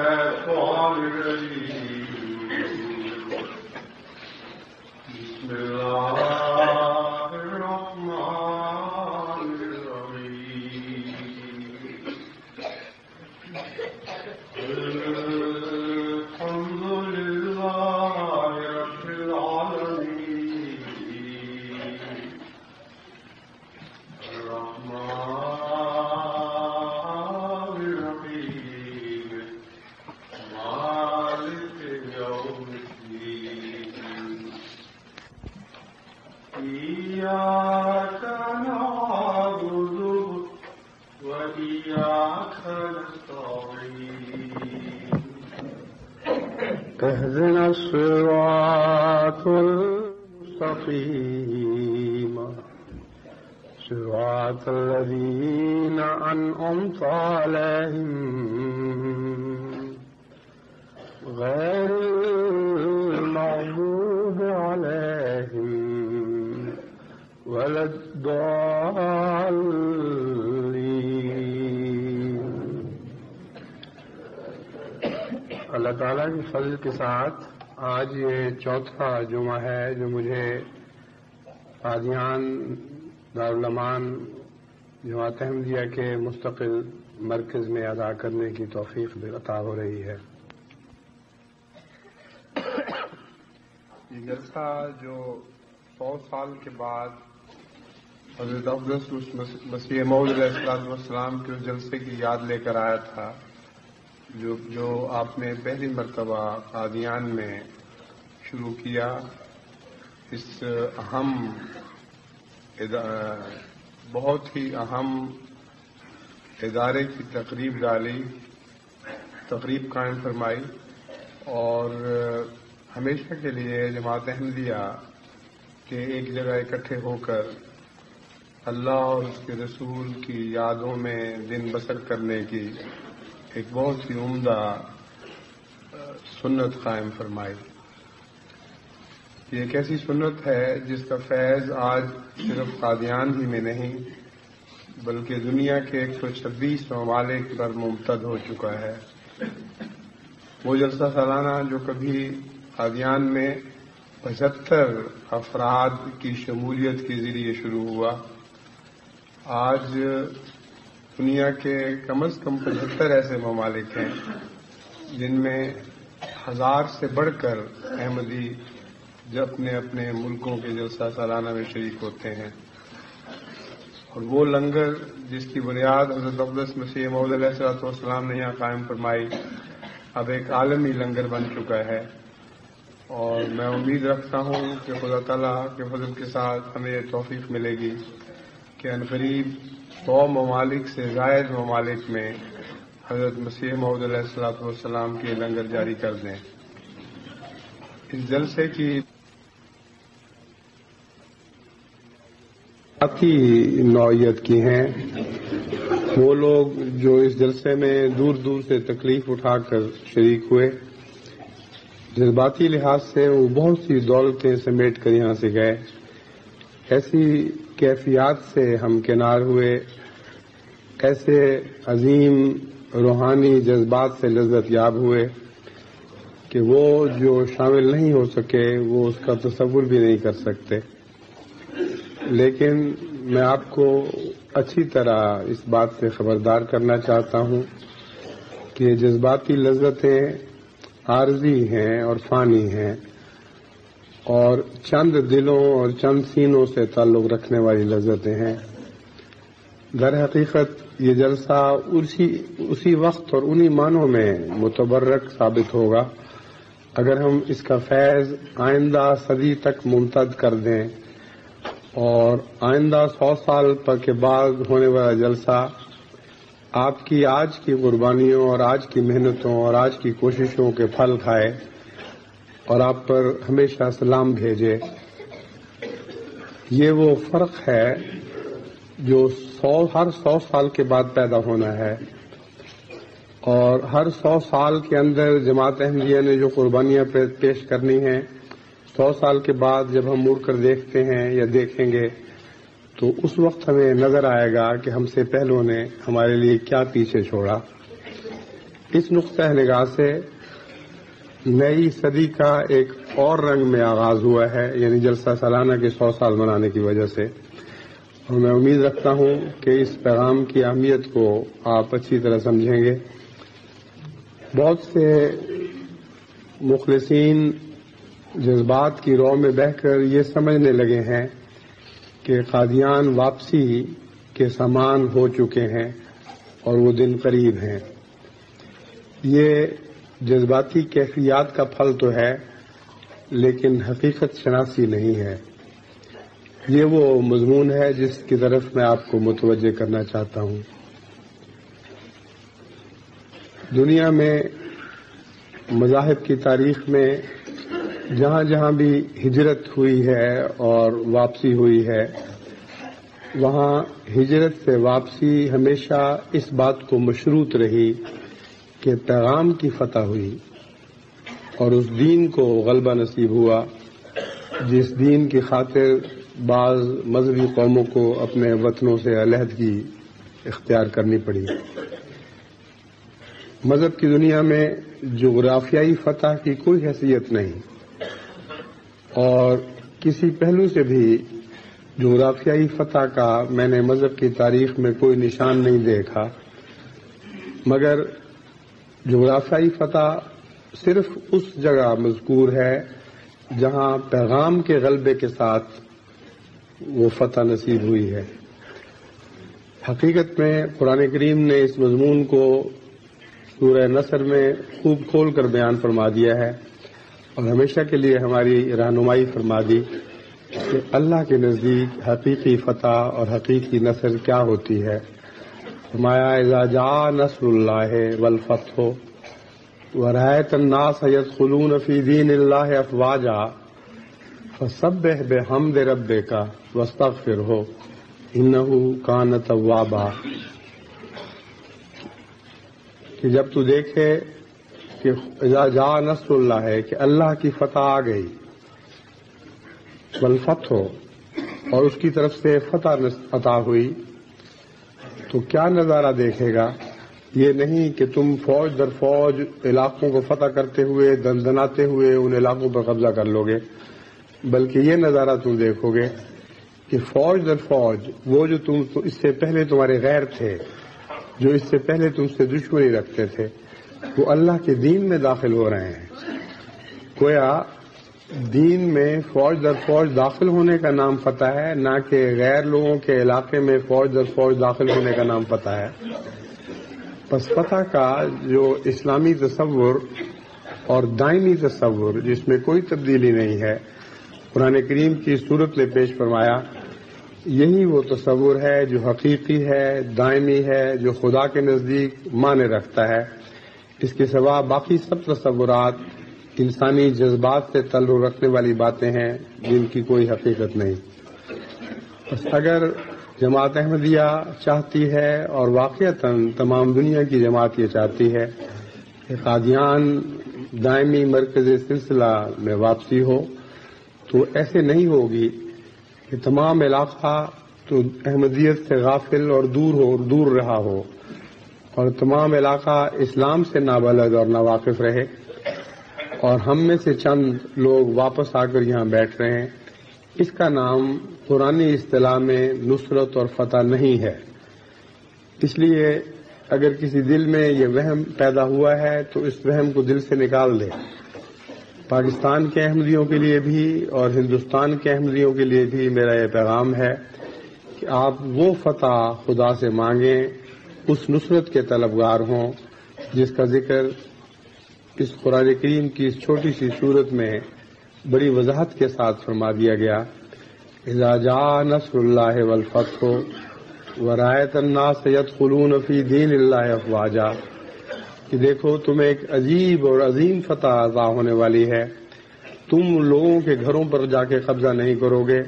الشيطان الرجيم بسم الله الرحمن الرحيم الحمد لله رب العالمين الرحمن الرحيم مالك يوم الدين إياك نعبد وإياك نستعين اهدنا الصراط المستقيم صراط الذين أنعمت عليهم غير المغضوب عليهم ولا الضالين. اللہ تعالیٰ کی فضل کے ساتھ آج یہ چوتھا جمعہ ہے جو مجھے قادیان دارالمان جماعت احمدیہ کے مستقل مرکز میں ادا کرنے کی توفیق عطا ہو رہی ہے. یہ جلسہ جو 100 سال کے بعد حضرت اقدس مسیح موعود علیہ السلام کے اس جلسے کی یاد لے کر آیا تھا جو آپ نے پہلی مرتبہ قادیان میں شروع کیا. اس اہم بہت ہی اہم ادارے کی تقریب قائم فرمائی اور ہمیشہ کے لیے جماعت احمدیہ کے ایک جگہ اکٹھے ہو کر اللہ اور اس کے رسول کی یادوں میں دن بسر کرنے کی ایک بہت ہی عمدہ سنت قائم فرمائی. یہ ایک ایسی سنت ہے جس کا فیض آج صرف قادیان ہی میں نہیں بلکہ دنیا کے 126 ممالک پر ممتد ہو چکا ہے. وہ جلسہ سالانہ جو کبھی قادیان میں 75 افراد کی شمولیت کے ذریعے شروع ہوا، آج دنیا کے کم از کم 75 ایسے ممالک ہیں جن میں 1000 سے بڑھ کر احمدی جو اپنے اپنے ملکوں کے جلسہ سالانہ میں شریک ہوتے ہیں. اور وہ لنگر جس کی بنیاد حضرت اقدس مسیح موعود علیہ السلام نے یہاں قائم فرمائی اب ایک عالمی لنگر بن چکا ہے. اور میں امید رکھتا ہوں کہ خدا تعالیٰ کے فضل کے ساتھ ہمیں یہ توفیق ملے گی کہ عنقریب 100 ممالک سے زائد ممالک میں حضرت مسیح موعود علیہ السلام کے لنگر جاری کر دیں. اس جلسے کی ذاتی نوعیت کی ہیں وہ لوگ جو اس جلسے میں دور دور سے تکلیف اٹھا کر شریک ہوئے. جذباتی لحاظ سے وہ بہت سی دولتیں سمیٹ کر یہاں سے گئے. ایسی کیفیات سے ہم کنار ہوئے، ایسے عظیم روحانی جذبات سے لذت یاب ہوئے کہ وہ جو شامل نہیں ہو سکے وہ اس کا تصور بھی نہیں کر سکتے. لیکن میں آپ کو اچھی طرح اس بات سے خبردار کرنا چاہتا ہوں کہ جذباتی لذتیں عارضی ہیں اور فانی ہیں اور چند دلوں اور چند سینوں سے تعلق رکھنے والی لذتیں ہیں. در حقیقت یہ جلسہ اسی وقت اور انہی معنوں میں متبرک ثابت ہوگا اگر ہم اس کا فیض آئندہ صدی تک ممتد کر دیں اور آئندہ 100 سال کے بعد ہونے والا جلسہ آپ کی آج کی قربانیوں اور آج کی محنتوں اور آج کی کوششوں کے پھل کھائے اور آپ پر ہمیشہ سلام بھیجے. یہ وہ فرق ہے جو ہر 100 سال کے بعد پیدا ہونا ہے اور ہر 100 سال کے اندر جماعت احمدیہ نے جو قربانیاں پیش کرنی ہیں 100 سال کے بعد جب ہم مڑ کر دیکھتے ہیں یا دیکھیں گے تو اس وقت ہمیں نظر آئے گا کہ ہم سے پہلوں نے ہمارے لیے کیا پیچھے چھوڑا. اس نقطہ نگاہ سے نئی صدی کا ایک اور رنگ میں آغاز ہوا ہے، یعنی جلسہ سالانہ کے 100 سال منانے کی وجہ سے، اور میں امید رکھتا ہوں کہ اس پیغام کی اہمیت کو آپ اچھی طرح سمجھیں گے۔ بہت سے مخلصین جذبات کی رو میں بہہ کر یہ سمجھنے لگے ہیں کہ قادیان واپسی کے سامان ہو چکے ہیں اور وہ دن قریب ہیں۔ یہ جذباتی کیفیات کا پھل تو ہے، لیکن حقیقت شناسی نہیں ہے۔ یہ وہ مضمون ہے جس کی طرف میں آپ کو متوجہ کرنا چاہتا ہوں۔ دنیا میں مذاہب کی تاریخ میں جہاں جہاں بھی ہجرت ہوئی ہے اور واپسی ہوئی ہے، وہاں ہجرت سے واپسی ہمیشہ اس بات کو مشروط رہی کہ پیغام کی فتح ہوئی اور اس دین کو غلبہ نصیب ہوا جس دین کی خاطر بعض مذہبی قوموں کو اپنے وطنوں سے علیحدگی اختیار کرنی پڑی۔ مذہب کی دنیا میں جغرافیائی فتح کی کوئی حیثیت نہیں، اور کسی پہلو سے بھی جغرافیائی فتح کا میں نے مذہب کی تاریخ میں کوئی نشان نہیں دیکھا، مگر جغرافیائی فتح صرف اس جگہ مذکور ہے جہاں پیغام کے غلبے کے ساتھ وہ فتح نصیب ہوئی ہے۔ حقیقت میں قرآن کریم نے اس مضمون کو سورہ نصر میں خوب کھول کر بیان فرما دیا ہے اور ہمیشہ کے لیے ہماری رہنمائی فرما دی کہ اللہ کے نزدیک حقیقی فتح اور حقیقی نصر کیا ہوتی ہے۔ فرمایا اذا جاء نصر اللہ والفتح ورأیت الناس يدخلون فی دین اللہ افواجا فسبح بحمد ربک واستغفرہ انہ کان توابا، کہ جب تو دیکھے کہ اذا جاء نصر اللہ ہے کہ اللہ کی فتح آ گئی، والفتح اور اس کی طرف سے فتح عطا ہوئی، تو کیا نظارہ دیکھے گا؟ یہ نہیں کہ تم فوج در فوج علاقوں کو فتح کرتے ہوئے دندناتے ہوئے ان علاقوں پر قبضہ کر لو گے، بلکہ یہ نظارہ تم دیکھو گے کہ فوج در فوج وہ جو تم اس سے پہلے تمہارے غیر تھے، جو اس سے پہلے تم سے دشمنی رکھتے تھے، وہ اللہ کے دین میں داخل ہو رہے ہیں۔ گویا دین میں فوج در فوج داخل ہونے کا نام فتح ہے، نہ کہ غیر لوگوں کے علاقے میں فوج در فوج داخل ہونے کا نام فتح ہے۔ پس فتح کا جو اسلامی تصور اور دائمی تصور جس میں کوئی تبدیلی نہیں ہے، قرآن کریم کی صورت نے پیش فرمایا، یہی وہ تصور ہے جو حقیقی ہے، دائمی ہے، جو خدا کے نزدیک معنی رکھتا ہے۔ اس کے سوا باقی سب تصورات انسانی جذبات سے تعلق رکھنے والی باتیں ہیں جن کی کوئی حقیقت نہیں۔ بس اگر جماعت احمدیہ چاہتی ہے اور واقعتاً تمام دنیا کی جماعت یہ چاہتی ہے کہ قادیان دائمی مرکز سلسلہ میں واپسی ہو، تو ایسے نہیں ہوگی کہ تمام علاقہ تو احمدیت سے غافل اور دور رہا ہو اور تمام علاقہ اسلام سے نابلد اور ناواقف رہے، اور ہم میں سے چند لوگ واپس آ کر یہاں بیٹھ رہے ہیں۔ اس کا نام قرآنی اصطلاح میں نصرت اور فتح نہیں ہے۔ اس لیے اگر کسی دل میں یہ وہم پیدا ہوا ہے تو اس وہم کو دل سے نکال دے۔ پاکستان کے احمدیوں کے لیے بھی اور ہندوستان کے احمدیوں کے لیے بھی میرا یہ پیغام ہے کہ آپ وہ فتح خدا سے مانگیں، اس نصرت کے طلبگار ہوں جس کا ذکر اس قرآن کریم کی اس چھوٹی سی صورت میں بڑی وضاحت کے ساتھ فرما دیا گیا۔ اذا جاء نصر اللہ والفتح ورأیت الناس يدخلون فی دین اللہ افواجا، کہ دیکھو تمہیں ایک عجیب اور عظیم فتح عطا ہونے والی ہے۔ تم لوگوں کے گھروں پر جا کے قبضہ نہیں کرو گے،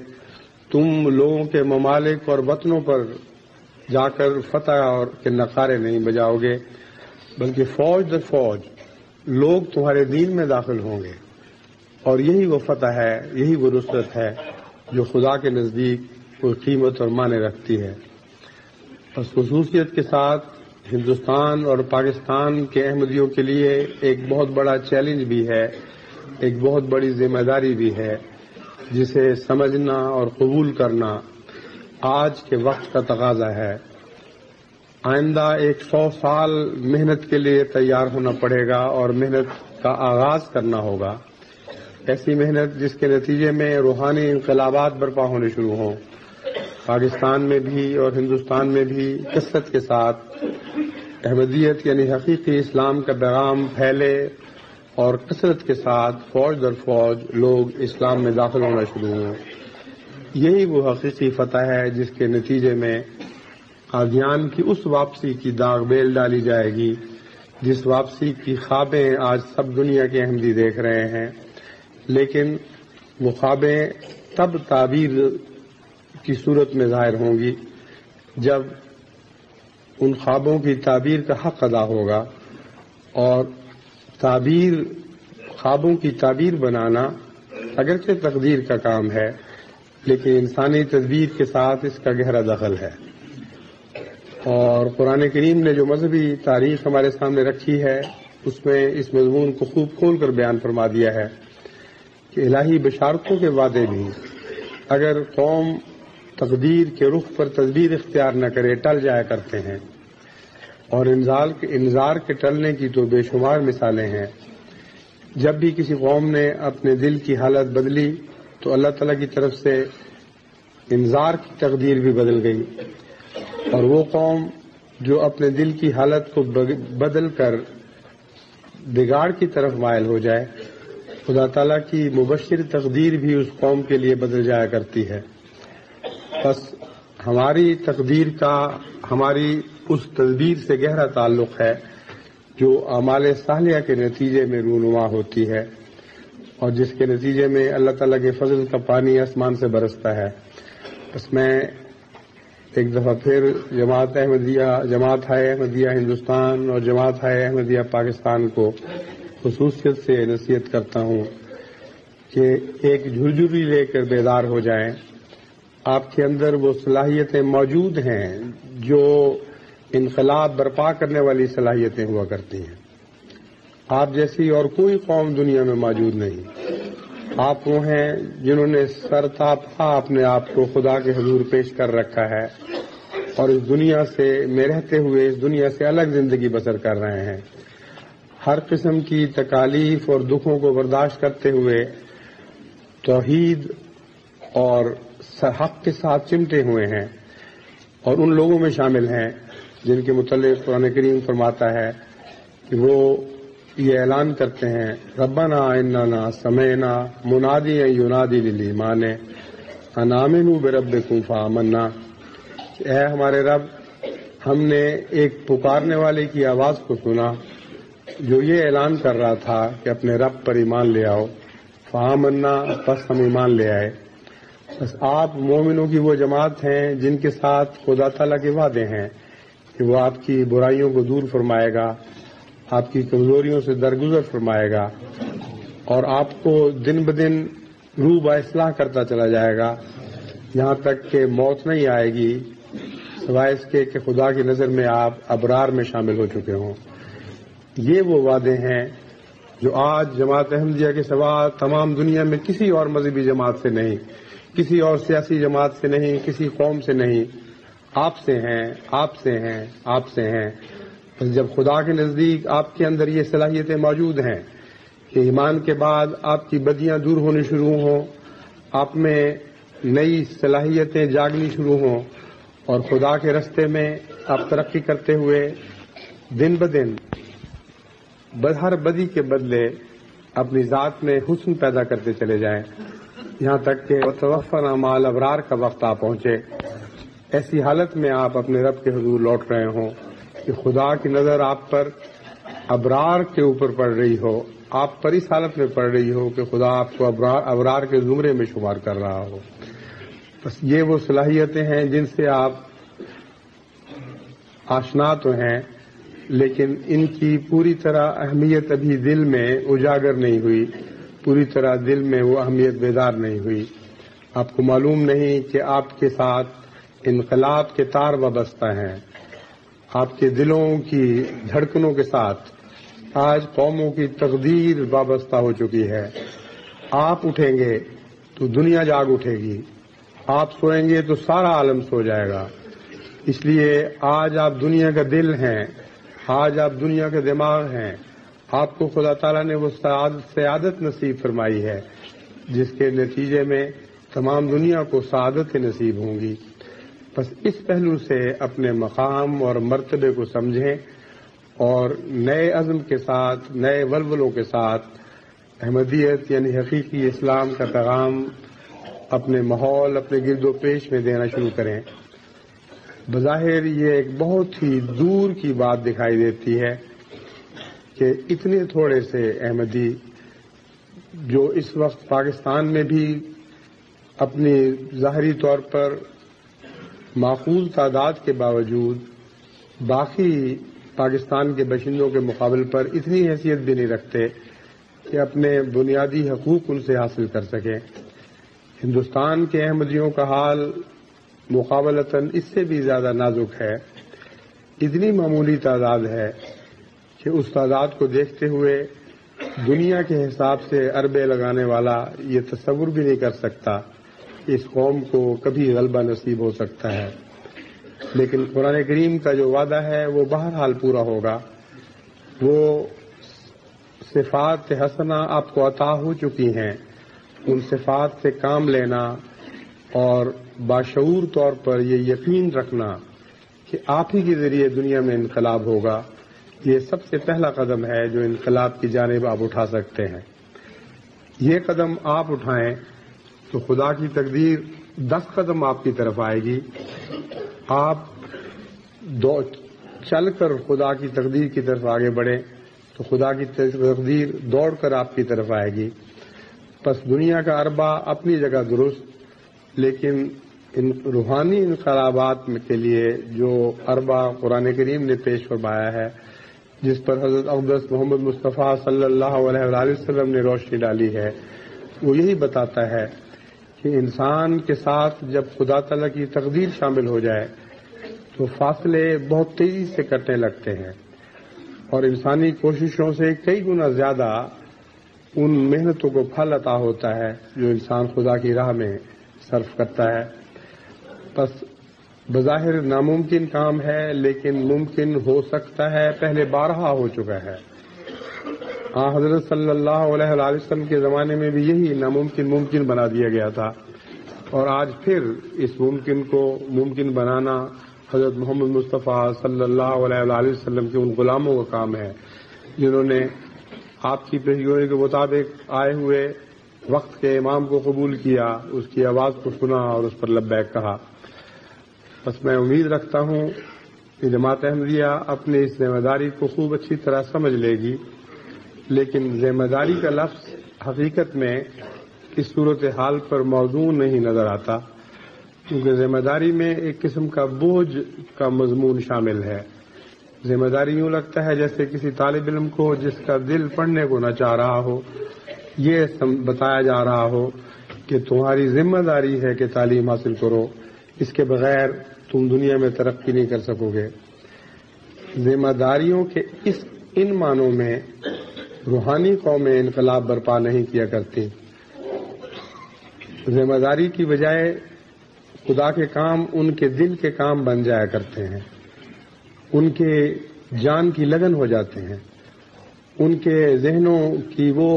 تم لوگوں کے ممالک اور وطنوں پر جا کر فتح اور کے نعرے نہیں بجاؤ گے، بلکہ فوج در فوج لوگ تمہارے دین میں داخل ہوں گے، اور یہی وہ فتح ہے، یہی وہ نصرت ہے جو خدا کے نزدیک کوئی قیمت اور معنی رکھتی ہے۔ بس خصوصیت کے ساتھ ہندوستان اور پاکستان کے احمدیوں کے لیے ایک بہت بڑا چیلنج بھی ہے، ایک بہت بڑی ذمہ داری بھی ہے، جسے سمجھنا اور قبول کرنا آج کے وقت کا تقاضا ہے۔ آئندہ 100 سال محنت کے لیے تیار ہونا پڑے گا اور محنت کا آغاز کرنا ہوگا، ایسی محنت جس کے نتیجے میں روحانی انقلابات برپا ہونے شروع ہوں، پاکستان میں بھی اور ہندوستان میں بھی کثرت کے ساتھ احمدیت یعنی حقیقی اسلام کا پیغام پھیلے اور کثرت کے ساتھ فوج در فوج لوگ اسلام میں داخل ہونا شروع ہوں۔ یہی وہ حقیقی فتح ہے جس کے نتیجے میں قادیان کی اس واپسی کی داغ بیل ڈالی جائے گی جس واپسی کی خوابیں آج سب دنیا کے احمدی دیکھ رہے ہیں، لیکن وہ خوابیں تب تعبیر کی صورت میں ظاہر ہوں گی جب ان خوابوں کی تعبیر کا حق ادا ہوگا، اور خوابوں کی تعبیر بنانا اگرچہ تقدیر کا کام ہے، لیکن انسانی تدبیر کے ساتھ اس کا گہرا دخل ہے۔ اور قرآن کریم نے جو مذہبی تاریخ ہمارے سامنے رکھی ہے اس میں اس مضمون کو خوب کھول کر بیان فرما دیا ہے کہ الہی بشارتوں کے وعدے بھی اگر قوم تقدیر کے رخ پر تدبیر اختیار نہ کرے ٹل جایا کرتے ہیں، اور انذار کے ٹلنے کی تو بے شمار مثالیں ہیں۔ جب بھی کسی قوم نے اپنے دل کی حالت بدلی تو اللہ تعالیٰ کی طرف سے انذار کی تقدیر بھی بدل گئی، اور وہ قوم جو اپنے دل کی حالت کو بدل کر بگاڑ کی طرف مائل ہو جائے، خدا تعالیٰ کی مبشر تقدیر بھی اس قوم کے لیے بدل جایا کرتی ہے۔ بس ہماری تقدیر کا ہماری اس تدبیر سے گہرا تعلق ہے جو اعمال صالحہ کے نتیجے میں رونما ہوتی ہے، اور جس کے نتیجے میں اللہ تعالیٰ کے فضل کا پانی آسمان سے برستا ہے۔ بس میں ایک دفعہ پھر جماعت ہائے احمدیہ ہندوستان اور جماعت ہائے احمدیہ پاکستان کو خصوصیت سے نصیحت کرتا ہوں کہ ایک جھرجھری لے کر بیدار ہو جائیں۔ آپ کے اندر وہ صلاحیتیں موجود ہیں جو انقلاب برپا کرنے والی صلاحیتیں ہوا کرتی ہیں۔ آپ جیسی اور کوئی قوم دنیا میں موجود نہیں۔ آپ وہ ہیں جنہوں نے سرتاپا اپنے آپ کو خدا کے حضور پیش کر رکھا ہے اور اس دنیا سے میں رہتے ہوئے اس دنیا سے الگ زندگی بسر کر رہے ہیں، ہر قسم کی تکالیف اور دکھوں کو برداشت کرتے ہوئے توحید اور حق کے ساتھ چمٹے ہوئے ہیں، اور ان لوگوں میں شامل ہیں جن کے متعلق قرآن کریم فرماتا ہے کہ وہ یہ اعلان کرتے ہیں ربنا اننا سمعنا منادیا ینادی للایمان ان آمنوا بربکم فآمنا، اے ہمارے رب، ہم نے ایک پکارنے والے کی آواز کو سنا جو یہ اعلان کر رہا تھا کہ اپنے رب پر ایمان لے آؤ، فآمنا، پس ہم ایمان لے آئے۔ بس آپ مومنوں کی وہ جماعت ہیں جن کے ساتھ خدا تعالیٰ کے وعدے ہیں کہ وہ آپ کی برائیوں کو دور فرمائے گا، آپ کی کمزوریوں سے درگزر فرمائے گا، اور آپ کو دن بدن روح با اصلاح کرتا چلا جائے گا، یہاں تک کہ موت نہیں آئے گی سوائے اس کے کہ خدا کی نظر میں آپ ابرار میں شامل ہو چکے ہوں۔ یہ وہ وعدے ہیں جو آج جماعت احمدیہ کے سوا تمام دنیا میں کسی اور مذہبی جماعت سے نہیں، کسی اور سیاسی جماعت سے نہیں، کسی قوم سے نہیں، آپ سے ہیں، آپ سے ہیں، آپ سے ہیں۔ بس جب خدا کے نزدیک آپ کے اندر یہ صلاحیتیں موجود ہیں کہ ایمان کے بعد آپ کی بدیاں دور ہونی شروع ہوں، آپ میں نئی صلاحیتیں جاگنی شروع ہوں، اور خدا کے رستے میں آپ ترقی کرتے ہوئے دن بدن ہر بدی کے بدلے اپنی ذات میں حسن پیدا کرتے چلے جائیں، یہاں تک کہ توفنا مع الابرار کا وقت آ پہنچے، ایسی حالت میں آپ اپنے رب کے حضور لوٹ رہے ہوں کہ خدا کی نظر آپ پر ابرار کے اوپر پڑ رہی ہو، آپ پر اس حالت میں پڑ رہی ہو کہ خدا آپ کو ابرار کے زمرے میں شمار کر رہا ہو۔ بس یہ وہ صلاحیتیں ہیں جن سے آپ آشنا تو ہیں، لیکن ان کی پوری طرح اہمیت ابھی دل میں اجاگر نہیں ہوئی، پوری طرح دل میں وہ اہمیت بیدار نہیں ہوئی۔ آپ کو معلوم نہیں کہ آپ کے ساتھ انقلاب کے تار وابستہ ہیں، آپ کے دلوں کی دھڑکنوں کے ساتھ آج قوموں کی تقدیر وابستہ ہو چکی ہے۔ آپ اٹھیں گے تو دنیا جاگ اٹھے گی، آپ سوئیں گے تو سارا عالم سو جائے گا۔ اس لیے آج آپ دنیا کا دل ہیں، آج آپ دنیا کے دماغ ہیں۔ آپ کو خدا تعالیٰ نے وہ سعادت نصیب فرمائی ہے جس کے نتیجے میں تمام دنیا کو سعادت نصیب ہوں گی۔ بس اس پہلو سے اپنے مقام اور مرتبے کو سمجھیں اور نئے عزم کے ساتھ، نئے ولولوں کے ساتھ احمدیت یعنی حقیقی اسلام کا پیغام اپنے ماحول، اپنے گرد و پیش میں دینا شروع کریں۔ بظاہر یہ ایک بہت ہی دور کی بات دکھائی دیتی ہے کہ اتنے تھوڑے سے احمدی جو اس وقت پاکستان میں بھی اپنی ظاہری طور پر معقول تعداد کے باوجود باقی پاکستان کے باشندوں کے مقابل پر اتنی حیثیت بھی نہیں رکھتے کہ اپنے بنیادی حقوق ان سے حاصل کر سکیں۔ ہندوستان کے احمدیوں کا حال مقابلتاً اس سے بھی زیادہ نازک ہے۔ اتنی معمولی تعداد ہے کہ اس تعداد کو دیکھتے ہوئے دنیا کے حساب سے اربے لگانے والا یہ تصور بھی نہیں کر سکتا کہ اس قوم کو کبھی غلبہ نصیب ہو سکتا ہے، لیکن قرآن کریم کا جو وعدہ ہے وہ بہرحال پورا ہوگا۔ وہ صفات حسنہ آپ کو عطا ہو چکی ہیں، ان صفات سے کام لینا اور باشعور طور پر یہ یقین رکھنا کہ آپ ہی کے ذریعے دنیا میں انقلاب ہوگا، یہ سب سے پہلا قدم ہے جو انقلاب کی جانب آپ اٹھا سکتے ہیں۔ یہ قدم آپ اٹھائیں تو خدا کی تقدیر 10 قدم آپ کی طرف آئے گی۔ آپ چل کر خدا کی تقدیر کی طرف آگے بڑھیں تو خدا کی تقدیر دوڑ کر آپ کی طرف آئے گی۔ پس دنیا کا اربا اپنی جگہ درست، لیکن ان روحانی انقلابات کے لیے جو اربا قرآن کریم نے پیش فرمایا ہے، جس پر حضرت اقدس محمد مصطفیٰ صلی اللہ علیہ وآلہ وسلم نے روشنی ڈالی ہے، وہ یہی بتاتا ہے کہ انسان کے ساتھ جب خدا تعالیٰ کی تقدیر شامل ہو جائے تو فاصلے بہت تیزی سے کٹنے لگتے ہیں اور انسانی کوششوں سے کئی گنا زیادہ ان محنتوں کو پھل عطا ہوتا ہے جو انسان خدا کی راہ میں صرف کرتا ہے۔ بس بظاہر ناممکن کام ہے، لیکن ممکن ہو سکتا ہے، پہلے بارہا ہو چکا ہے۔ حضرت صلی اللہ علیہ وآلہ وسلم کے زمانے میں بھی یہی ناممکن ممکن بنا دیا گیا تھا، اور آج پھر اس ممکن کو ممکن بنانا حضرت محمد مصطفیٰ صلی اللہ علیہ وآلہ وسلم کے ان غلاموں کا کام ہے جنہوں نے آپ کی پیشگوئی کے مطابق آئے ہوئے وقت کے امام کو قبول کیا، اس کی آواز کو سنا اور اس پر لبیک کہا۔ بس میں امید رکھتا ہوں کہ جماعت احمدیہ اپنی اس ذمہ داری کو خوب اچھی طرح سمجھ لے گی، لیکن ذمہ داری کا لفظ حقیقت میں اس صورتحال پر موضوع نہیں نظر آتا، کیونکہ ذمہ داری میں ایک قسم کا بوجھ کا مضمون شامل ہے۔ ذمہ داری یوں لگتا ہے جیسے کسی طالب علم کو جس کا دل پڑھنے کو نہ چاہ رہا ہو، یہ بتایا جا رہا ہو کہ تمہاری ذمہ داری ہے کہ تعلیم حاصل کرو، اس کے بغیر تم دنیا میں ترقی نہیں کر سکو گے۔ ذمہ داریوں کے ان معنوں میں روحانی قومیں انقلاب برپا نہیں کیا کرتی۔ ذمہ داری کی بجائے خدا کے کام ان کے دل کے کام بن جایا کرتے ہیں، ان کے جان کی لگن ہو جاتے ہیں، ان کے ذہنوں کی وہ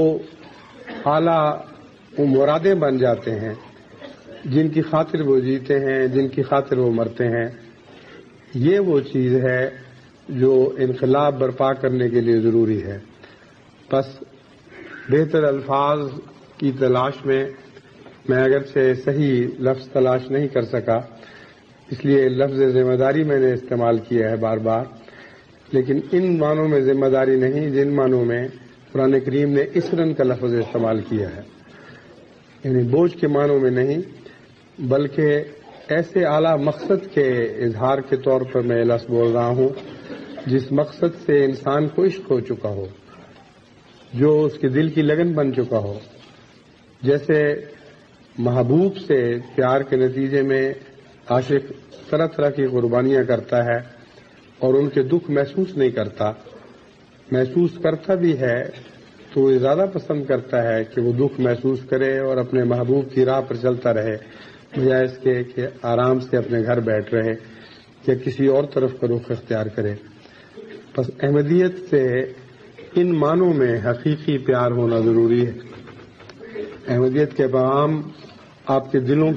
اعلیٰ مرادیں بن جاتے ہیں جن کی خاطر وہ جیتے ہیں، جن کی خاطر وہ مرتے ہیں۔ یہ وہ چیز ہے جو انقلاب برپا کرنے کے لیے ضروری ہے۔ بس بہتر الفاظ کی تلاش میں میں اگرچہ صحیح لفظ تلاش نہیں کر سکا، اس لیے لفظ ذمہ داری میں نے استعمال کیا ہے بار بار، لیکن ان معنوں میں ذمہ داری نہیں جن معنوں میں قرآن کریم نے اسرن کا لفظ استعمال کیا ہے، یعنی بوجھ کے معنوں میں نہیں، بلکہ ایسے اعلیٰ مقصد کے اظہار کے طور پر میں لفظ بول رہا ہوں جس مقصد سے انسان کو عشق ہو چکا ہو، جو اس کے دل کی لگن بن چکا ہو۔ جیسے محبوب سے پیار کے نتیجے میں عاشق طرح طرح کی قربانیاں کرتا ہے، اور ان کے دکھ محسوس نہیں کرتا، محسوس کرتا بھی ہے تو وہ زیادہ پسند کرتا ہے کہ وہ دکھ محسوس کرے اور اپنے محبوب کی راہ پر چلتا رہے، بجائے اس کے کہ آرام سے اپنے گھر بیٹھ رہے یا کسی اور طرف کا رخ اختیار کرے۔ بس احمدیت سے ان معنوں میں حقیقی پیار ہونا ضروری ہے۔ احمدیت کا پیغام آپ کے دلوں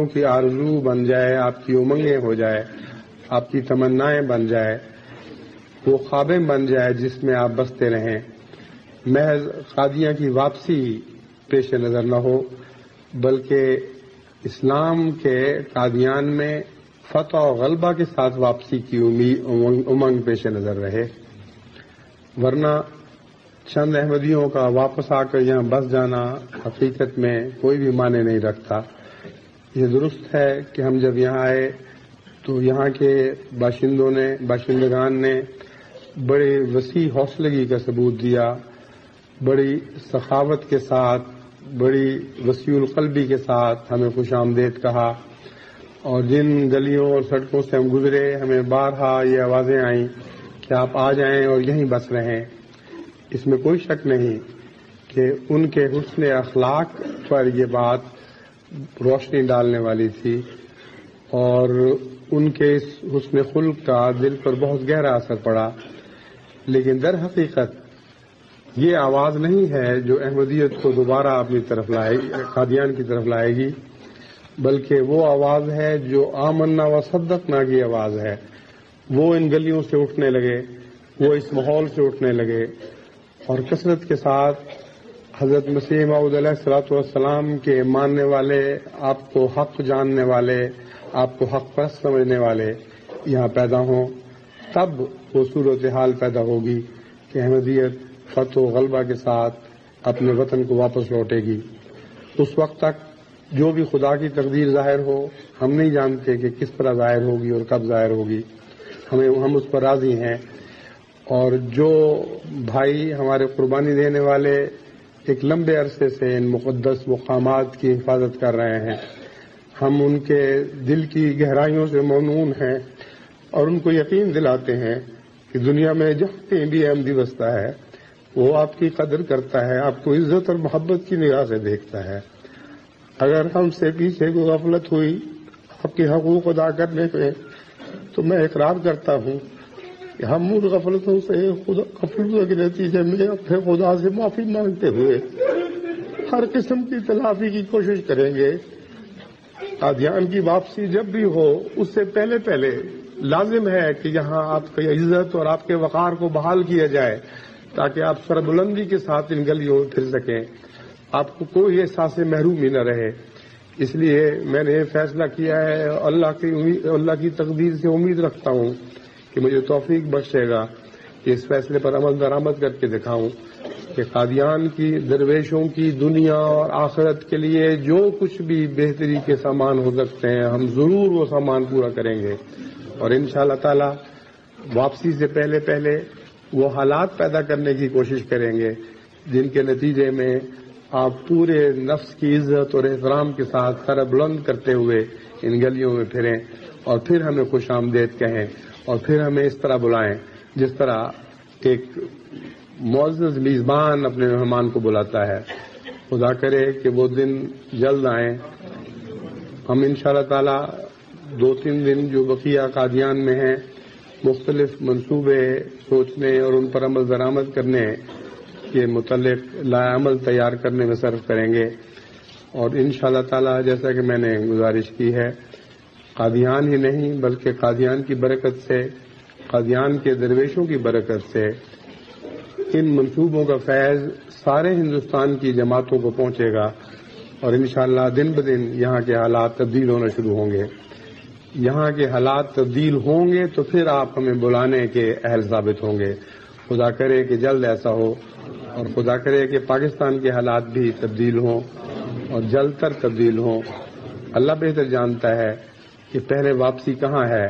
کی آرزو بن جائے، آپ کی امنگیں ہو جائے، آپ کی تمنائیں بن جائے، وہ خوابیں بن جائے جس میں آپ بستے رہیں۔ محض قادیاں کی واپسی پیش نظر نہ ہو، بلکہ اسلام کے قادیان میں فتح و غلبہ کے ساتھ واپسی کی امنگ پیش نظر رہے، ورنہ چند احمدیوں کا واپس آ کر یہاں بس جانا حقیقت میں کوئی بھی معنی نہیں رکھتا۔ یہ درست ہے کہ ہم جب یہاں آئے تو یہاں کے باشندگان نے بڑے وسیع حوصلگی کا ثبوت دیا، بڑی سخاوت کے ساتھ، بڑی وسیع القلبی کے ساتھ ہمیں خوش آمدید کہا، اور جن گلیوں اور سڑکوں سے ہم گزرے ہمیں بارہا یہ آوازیں آئیں کہ آپ آ جائیں اور یہیں بس رہیں۔ اس میں کوئی شک نہیں کہ ان کے حسن اخلاق پر یہ بات روشنی ڈالنے والی تھی، اور ان کے اس حسن خلق کا دل پر بہت گہرا اثر پڑا، لیکن در حقیقت یہ آواز نہیں ہے جو احمدیت کو دوبارہ اپنی طرف قادیان کی طرف لائے گی، بلکہ وہ آواز ہے جو آمنا و صدقنا کی آواز ہے۔ وہ ان گلیوں سے اٹھنے لگے، وہ اس ماحول سے اٹھنے لگے، اور کثرت کے ساتھ حضرت مسیح موعود علیہ الصلوۃ والسلام کے ماننے والے، آپ کو حق جاننے والے، آپ کو حق پرست سمجھنے والے یہاں پیدا ہوں، تب وہ صورتحال پیدا ہوگی کہ احمدیت فتح و غلبہ کے ساتھ اپنے وطن کو واپس لوٹے گی۔ اس وقت تک جو بھی خدا کی تقدیر ظاہر ہو، ہم نہیں جانتے کہ کس طرح ظاہر ہوگی اور کب ظاہر ہوگی، ہم اس پر راضی ہیں۔ اور جو بھائی ہمارے قربانی دینے والے ایک لمبے عرصے سے ان مقدس مقامات کی حفاظت کر رہے ہیں، ہم ان کے دل کی گہرائیوں سے ممنون ہیں، اور ان کو یقین دلاتے ہیں کہ دنیا میں جہاں کہیں بھی احمدی بستا ہے وہ آپ کی قدر کرتا ہے، آپ کو عزت اور محبت کی نگاہ سے دیکھتا ہے۔ اگر ہم سے پیچھے کوئی غفلت ہوئی آپ کے حقوق ادا کرنے میں، تو میں اقرار کرتا ہوں کہ ہم ان غفلتوں سے غفلتوں کے نتیجے میں اپنے خدا سے معافی مانگتے ہوئے ہر قسم کی تلافی کی کوشش کریں گے۔ قادیان کی واپسی جب بھی ہو، اس سے پہلے لازم ہے کہ یہاں آپ کی عزت اور آپ کے وقار کو بحال کیا جائے، تاکہ آپ سربلندی کے ساتھ ان گلیوں میں پھر سکیں، آپ کو کوئی احساس محرومی نہ رہے۔ اس لیے میں نے یہ فیصلہ کیا ہے، اللہ کی تقدیر سے امید رکھتا ہوں کہ مجھے توفیق بخشے گا کہ اس فیصلے پر عمل درآمد کر کے دکھاؤں کہ قادیان کی درویشوں کی دنیا اور آخرت کے لیے جو کچھ بھی بہتری کے سامان ہو سکتے ہیں، ہم ضرور وہ سامان پورا کریں گے، اور انشاءاللہ تعالی واپسی سے پہلے وہ حالات پیدا کرنے کی کوشش کریں گے جن کے نتیجے میں آپ پورے نفس کی عزت اور احترام کے ساتھ سر بلند کرتے ہوئے ان گلیوں میں پھریں، اور پھر ہمیں خوش آمدید کہیں، اور پھر ہمیں اس طرح بلائیں جس طرح ایک معزز میزبان اپنے مہمان کو بلاتا ہے۔ خدا کرے کہ وہ دن جلد آئیں۔ ہم انشاءاللہ تعالی 2-3 دن جو بقیہ قادیان میں ہیں، مختلف منصوبے سوچنے اور ان پر عمل درآمد کرنے کے متعلق لائحہ عمل تیار کرنے میں صرف کریں گے، اور انشاءاللہ تعالی جیسا کہ میں نے گزارش کی ہے، قادیان ہی نہیں بلکہ قادیان کی برکت سے، قادیان کے درویشوں کی برکت سے ان منصوبوں کا فیض سارے ہندوستان کی جماعتوں کو پہنچے گا، اور انشاءاللہ دن بدن یہاں کے حالات تبدیل ہونا شروع ہوں گے۔ یہاں کے حالات تبدیل ہوں گے تو پھر آپ ہمیں بلانے کے اہل ثابت ہوں گے۔ خدا کرے کہ جلد ایسا ہو، اور خدا کرے کہ پاکستان کے حالات بھی تبدیل ہوں اور جلد تر تبدیل ہوں۔ اللہ بہتر جانتا ہے کہ پہلے واپسی کہاں ہے،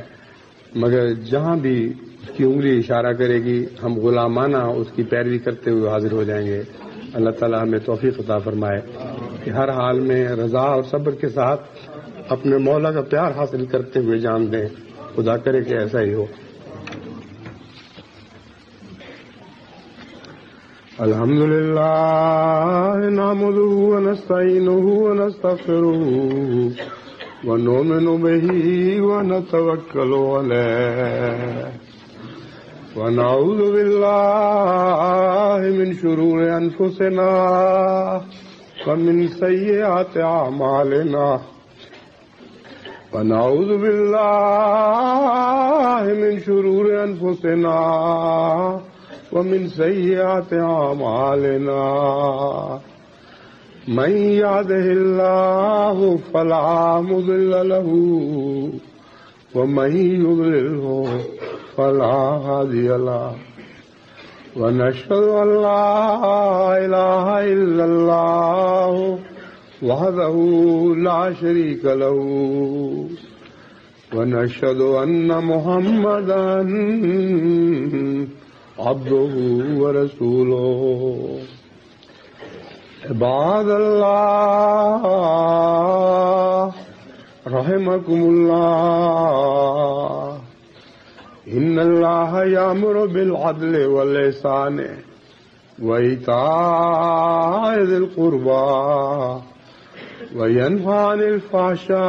مگر جہاں بھی اس کی انگلی اشارہ کرے گی ہم غلامانہ اس کی پیروی کرتے ہوئے حاضر ہو جائیں گے۔ اللہ تعالی ہمیں توفیق عطا فرمائے کہ ہر حال میں رضا اور صبر کے ساتھ اپنے مولا کا پیار حاصل کرتے ہوئے جان دیں۔ خدا کرے کہ ایسا ہی ہو. الحمد للہ نحمده ونستعینه ونستغفره ونؤمن به ونتوکل علیہ ونعوذ باللہ من شرور انفسنا ومن سیئات اعمالنا ونعوذ باللہ من شرور انفسنا ومن سیئات اعمالنا من يهده الله فلا مضل له ومن يضلله فلا هادي له ونشهد أن لا إله إلا الله وحده لا شريك له ونشهد أن محمدا عبده ورسوله. عباد اللہ رحمكم اللہ ان اللہ یامر بالعدل والإحسان وإیتاء ذی القربى وینہی عن الفحشاء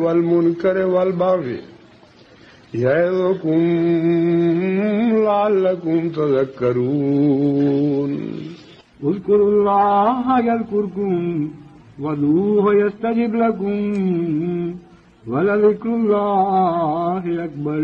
والمنکر والبغی یعظکم لعلکم تذکرون. اذكروا الله يذكركم وادعوه يستجب لكم ولذكر الله أكبر.